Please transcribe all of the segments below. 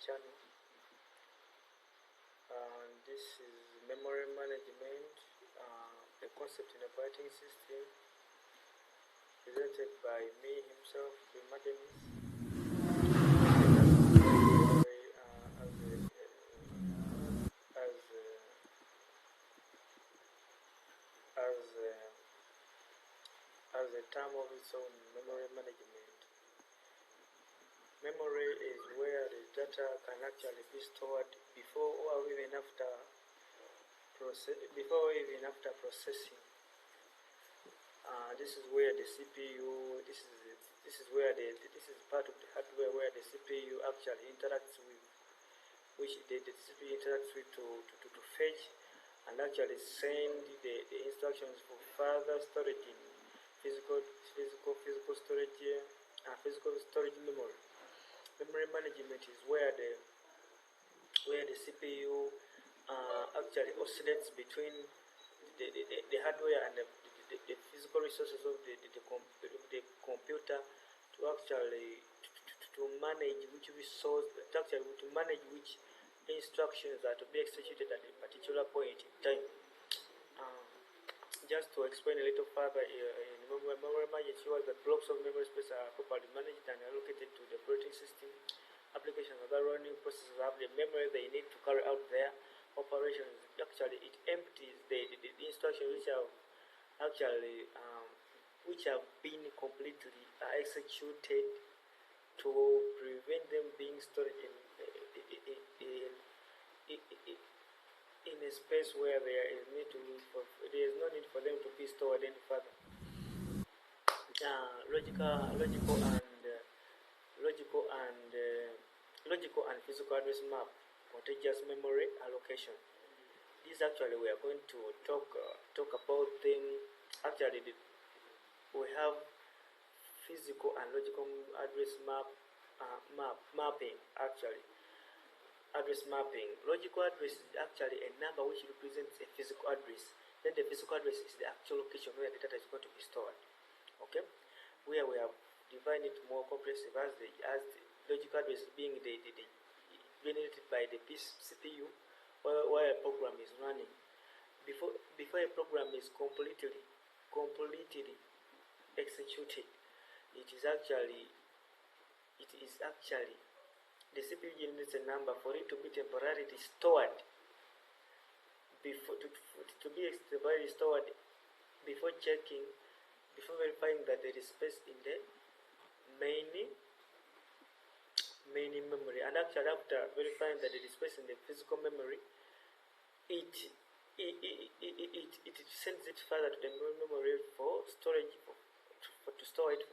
channel. This is memory management, a concept in operating system, presented by me himself, the Mademis, as a term of its own, memory management. Memory is where the data can actually be stored before or even after processing. This is where the CPU. This is part of the hardware where the CPU actually interacts with, which the CPU interacts with to fetch and actually send the instructions for further storage in physical storage, physical storage memory. Memory management is where the CPU actually oscillates between the hardware and the physical resources of the computer to actually to manage which resource, to manage which instructions are to be executed at a particular point in time. Just to explain a little further, in memory management shows that blocks of memory space are properly managed and allocated to the operating system. Applications of the running processes have the memory they need to carry out their operations. Actually, it empties the instructions which have actually which have been completely executed to prevent them being stored in a space where there is no need for them to be stored any further. Logical and physical address map, contiguous memory allocation. This actually we are going to talk about them. Actually, we have physical and logical address mapping. Actually, address mapping. Logical address is actually a number which represents a physical address. Then the physical address is the actual location where the data is going to be stored. Okay, where we have divided it more comprehensive as the logical address being generated by the CPU while a program is running. Before a program is completely executed, it is actually the CPU generates a number for it to be temporarily stored before verifying that there is space in the main memory, and actually after verifying that there is space in the physical memory, it sends it further to the memory for storage, to store it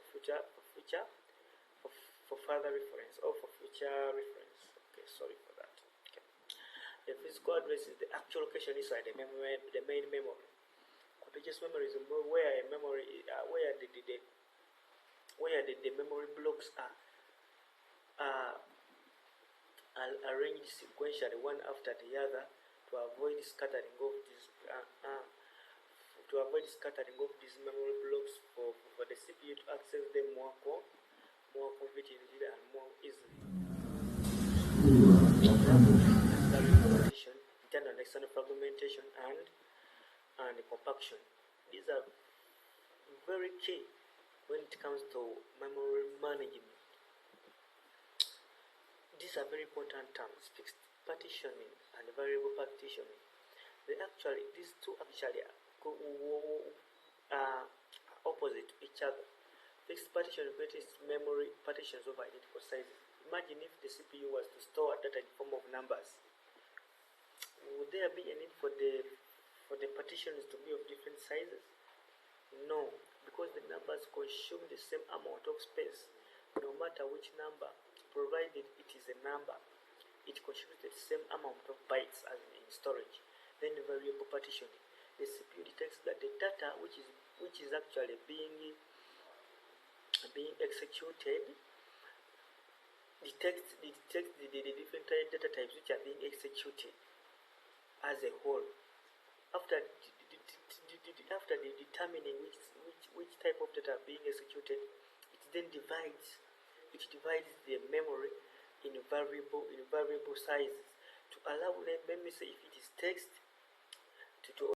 for further reference or for future reference. Okay, sorry for that. Okay. The physical address is the actual location inside the memory, the main memory. Contiguous memory is where a memory where the memory blocks are arranged sequentially one after the other to avoid scattering of these memory blocks for the CPU to access them more conveniently and more easily. Internal and external fragmentation and compaction. These are very key when it comes to memory management. These are very important terms: fixed partitioning and variable partitioning. These two actually are opposite to each other. Fixed partition creates memory partitions of identical sizes. Imagine if the CPU was to store data in form of numbers. Would there be a need for the partitions to be of different sizes? No, because the numbers consume the same amount of space, no matter which number, provided it is a number. It consumes the same amount of bytes as in storage. Then variable partitioning. The CPU detects that the data which is actually being executed detects the different data types which are being executed as a whole. After determining which type of data being executed, it then divides the memory in variable sizes to allow, let me say if it is text, to